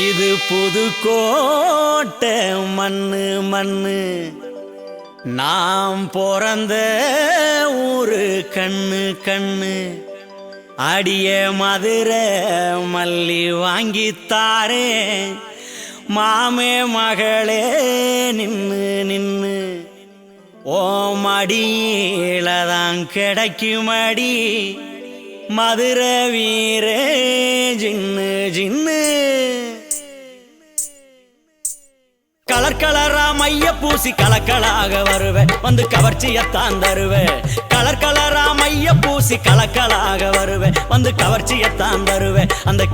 இது புதுக்கோட்டை மண்ணு மண்ணு, நாம் பிறந்த ஊரு கண்ணு கண்ணு. அடிய மதுரை மல்லி வாங்கித்தாரே, மாமே மகளே நின்னு நின்னு. ஓ மடியிலதான் கிடைக்குமடி மதுரை வீரே ஜின்னு ஜின்னு. கலர் கலரா மைய பூசி கலக்கலாக வருவேன், வந்து கவர்ச்சியத்தான் தருவேன். கலர் கலரா மைய பூசி கலக்கலாக வருவேன், வந்து கவர்ச்சியத்தான் தருவேன். அந்த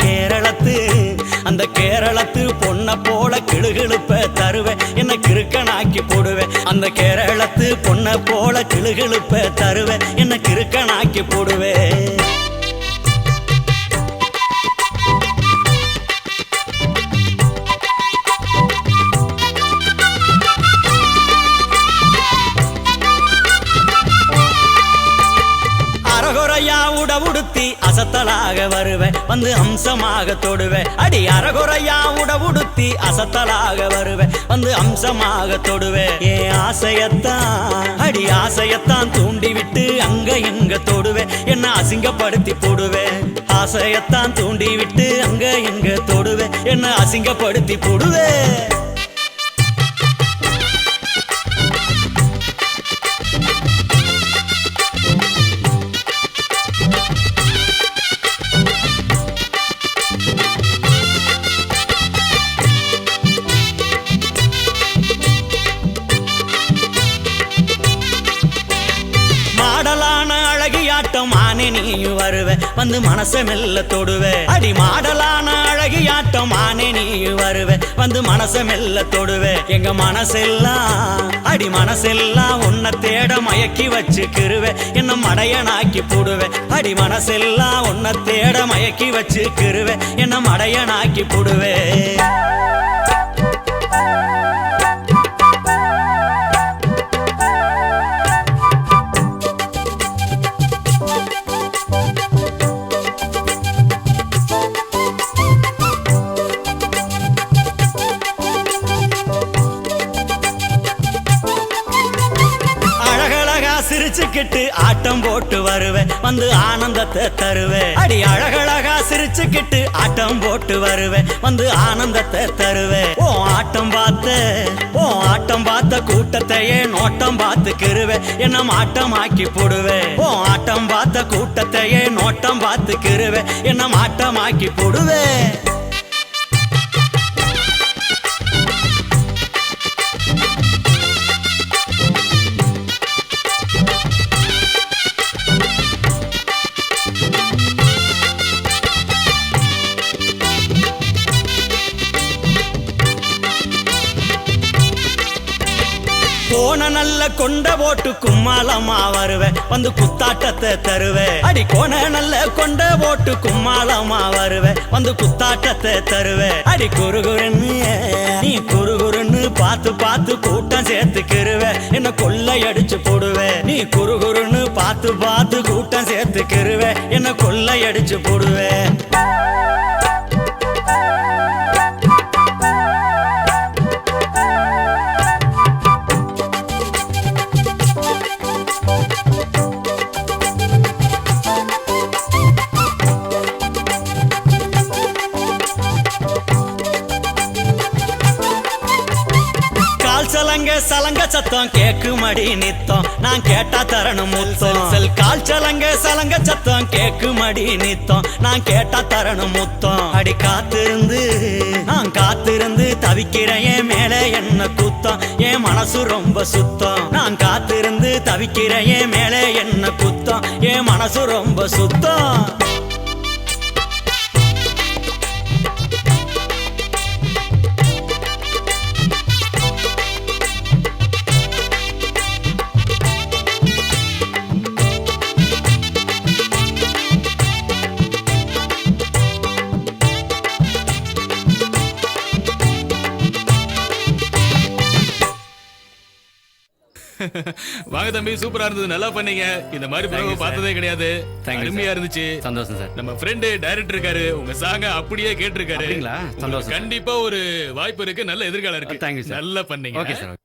கேரளத்து பொண்ண போல கிளுகிழுப்ப தருவேன், என்ன கிறுக்கனாக்கி போடுவேன். அந்த கேரளத்து பொண்ண போல கிளுகிழுப்ப தருவேன், என்ன கிறுக்கனாக்கி போடுவேன். அரகுறையா உடவுடுத்தி அசத்தலாக வருவேன், வந்து அம்சமாக தொடுவேன். அடி அரகுறையா உடவுடுத்தி அசத்தலாக வருவேன், வந்து அம்சமாக தொடுவேன். ஏன் ஆசையத்தான் தூண்டி விட்டு அங்க எங்க தொடுவேன், என்ன அசிங்கப்படுத்தி போடுவேன். ஆசையத்தான் தூண்டி விட்டு அங்க எங்க தொடுவேன், என்ன அசிங்கப்படுத்தி போடுவேன். மானே நீயும் வருவே, வந்து மனசை மெல்ல தொடுவே. அடி மாடலான அழகியாட்டம் மானே நீயும் வருவே, வந்து மனசை மெல்ல தொடுவே. எங்க மனசெல்லாம் உன்னை தேட மயக்கி வச்சுக்கிருவே, என்ன மடையனாக்கி போடுவே. அடி மனசெல்லாம் உன்னை தேட மயக்கி வச்சுக்கிருவே, என்ன மடையனாக்கி போடுவே. சிரிச்சுக்கிட்டு ஆட்டம் போட்டு வருவேன், வந்து ஆனந்தத்தை தருவேன். அடி அழகழகா சிரிச்சுக்கிட்டு ஆட்டம் போட்டு வருவேன், வந்து ஆனந்தத்தை தருவேன். ஓ ஆட்டம் பார்த்த கூட்டத்தையே நோட்டம் பார்த்துக்கிருவேன், என்ன மாட்டமாக்கி போடுவேன். ஓ ஆட்டம் பார்த்த கூட்டத்தையே நோட்டம் பார்த்துக்கிருவேன், என்ன மாட்டமாக்கி போடுவேன். கோண நல்ல கொண்ட போட்டு கும்மாளமா வருவேன், வந்து குத்தாட்டத்தை தருவேன். அடி கோண நல்ல கொண்ட போட்டு கும்மாளமா வருவேன், வந்து குத்தாட்டத்தை தருவேன். அடி குறுகுறுன்னு பார்த்து கூட்டம் சேர்த்துக்கிருவேன், என்ன கொள்ளையடிச்சு போடுவேன். நீ குறுகுறுன்னு பார்த்து கூட்டம் சேர்த்துக்கிருவேன், என்ன கொள்ளையடிச்சு போடுவேன். சலங்க சத்தம் கேக்குமடி நித்தம், நான் கேட்டா தரணும் முத்தம். கால் சலங்க சத்தம் கேக்குமடி நித்தம், நான் கேட்டா தரணும் முத்தம். அடி காத்திருந்து தவிக்கிறேன், என் மேல என்ன குத்தம். என் மனசு ரொம்ப சுத்தம், நான் காத்திருந்து தவிக்கிறேன், என் மேல என்ன குத்தம். என் மனசு ரொம்ப சுத்தம். வாங்க தம்பி, சூப்பரா இருந்தது, நல்லா பண்ணீங்க. இந்த மாதிரி Thank you, ப்ரோவை sir. பார்த்ததே கிடையாது. Thank you, அருமையா sir. இருந்துச்சு. சந்தோஷம் சார். நம்ம ஃப்ரெண்டு டைரக்டர் இருக்காரு, உங்க சாங்க அப்படியே கேட்டிருக்காரு. அப்படிங்களா? சந்தோஷம். உங்களுக்கு கண்டிப்பா ஒரு வாய்ப்பு இருக்கு, நல்ல எதிர்காலம் இருக்கு. Thank you, sir. நல்லா பண்ணீங்க. Okay sir.